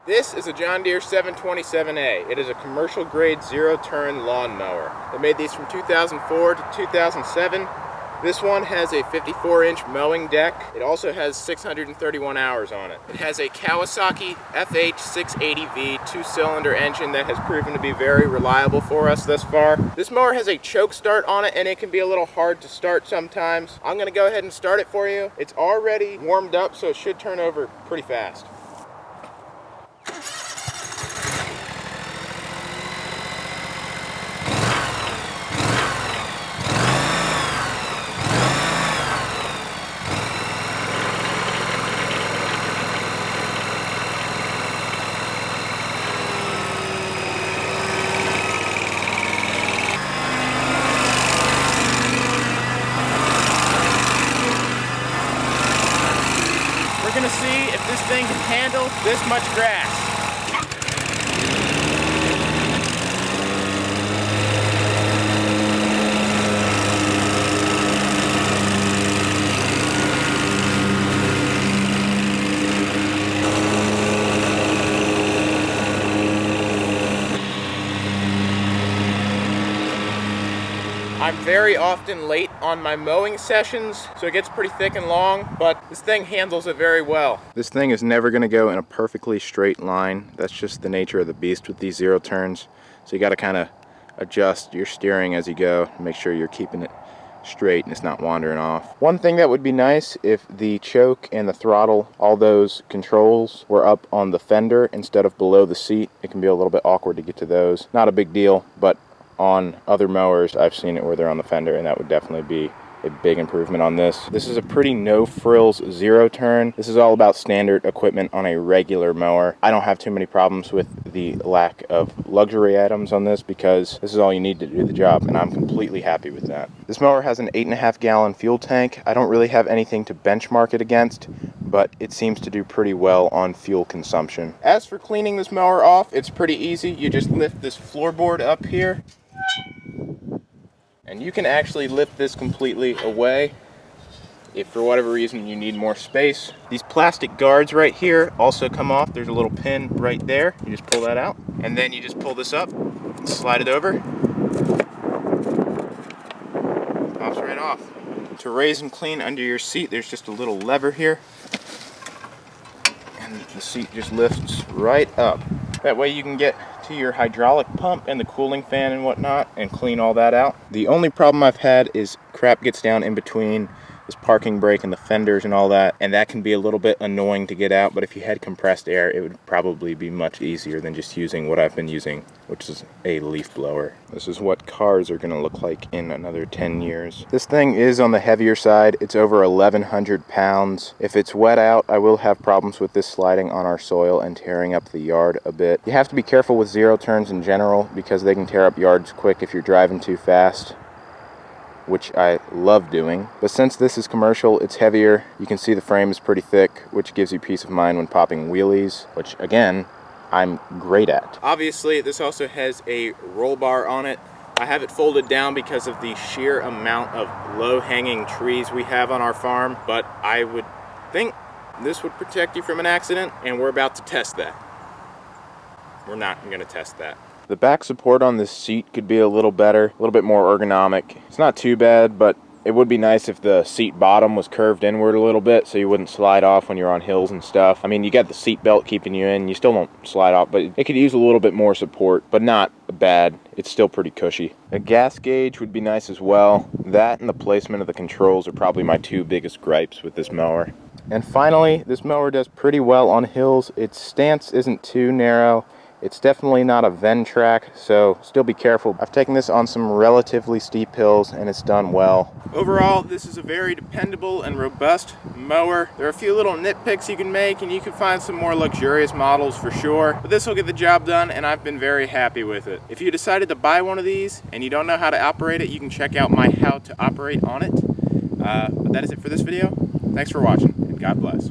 This is a John Deere 727A. It is a commercial grade zero-turn lawn mower. They made these from 2004 to 2007. This one has a 54-inch mowing deck. It also has 631 hours on it. It has a Kawasaki FH680V two-cylinder engine that has proven to be very reliable for us thus far. This mower has a choke start on it and it can be a little hard to start sometimes. I'm gonna go ahead and start it for you. It's already warmed up, so it should turn over pretty fast. We're gonna see if this thing can handle this much grass. I'm very often late on my mowing sessions, so it gets pretty thick and long, but this thing handles it very well. This thing is never going to go in a perfectly straight line. That's just the nature of the beast with these zero turns. So you got to kind of adjust your steering as you go, make sure you're keeping it straight and it's not wandering off. One thing that would be nice if the choke and the throttle, all those controls were up on the fender instead of below the seat. It can be a little bit awkward to get to those. Not a big deal, but on other mowers I've seen it where they're on the fender, and that would definitely be a big improvement on this. This is a pretty no frills zero turn. This is all about standard equipment on a regular mower. I don't have too many problems with the lack of luxury items on this because this is all you need to do the job, and I'm completely happy with that. This mower has an 8.5 gallon fuel tank. I don't really have anything to benchmark it against, but it seems to do pretty well on fuel consumption. As for cleaning this mower off, it's pretty easy. You just lift this floorboard up here, and you can actually lift this completely away if for whatever reason you need more space. These plastic guards right here also come off. There's a little pin right there. You just pull that out, and then you just pull this up, slide it over, pops right off. To raise and clean under your seat, there's just a little lever here, and the seat just lifts right up. That way you can get to your hydraulic pump and the cooling fan and whatnot and clean all that out. The only problem I've had is crap gets down in between this parking brake and the fenders and all that, and that can be a little bit annoying to get out, but if you had compressed air it would probably be much easier than just using what I've been using, which is a leaf blower. This is what cars are going to look like in another 10 years. This thing is on the heavier side. It's over 1,100 pounds. If it's wet out, I will have problems with this sliding on our soil and tearing up the yard a bit. You have to be careful with zero turns in general because they can tear up yards quick if you're driving too fast, which I love doing. But since this is commercial, it's heavier. You can see the frame is pretty thick, which gives you peace of mind when popping wheelies, which again, I'm great at. Obviously, this also has a roll bar on it. I have it folded down because of the sheer amount of low-hanging trees we have on our farm, but I would think this would protect you from an accident, and we're about to test that. We're not gonna test that. The back support on this seat could be a little better, a little bit more ergonomic. It's not too bad, but it would be nice if the seat bottom was curved inward a little bit so you wouldn't slide off when you're on hills and stuff. I mean, you got the seat belt keeping you in, you still won't slide off, but it could use a little bit more support, but not bad. It's still pretty cushy. A gas gauge would be nice as well. That and the placement of the controls are probably my two biggest gripes with this mower. And finally, this mower does pretty well on hills. Its stance isn't too narrow. It's definitely not a ZTrak, so still be careful. I've taken this on some relatively steep hills and it's done well. Overall, this is a very dependable and robust mower. There are a few little nitpicks you can make, and you can find some more luxurious models for sure, but this will get the job done and I've been very happy with it. If you decided to buy one of these and you don't know how to operate it, you can check out my how to operate on it. But that is it for this video. Thanks for watching, and God bless.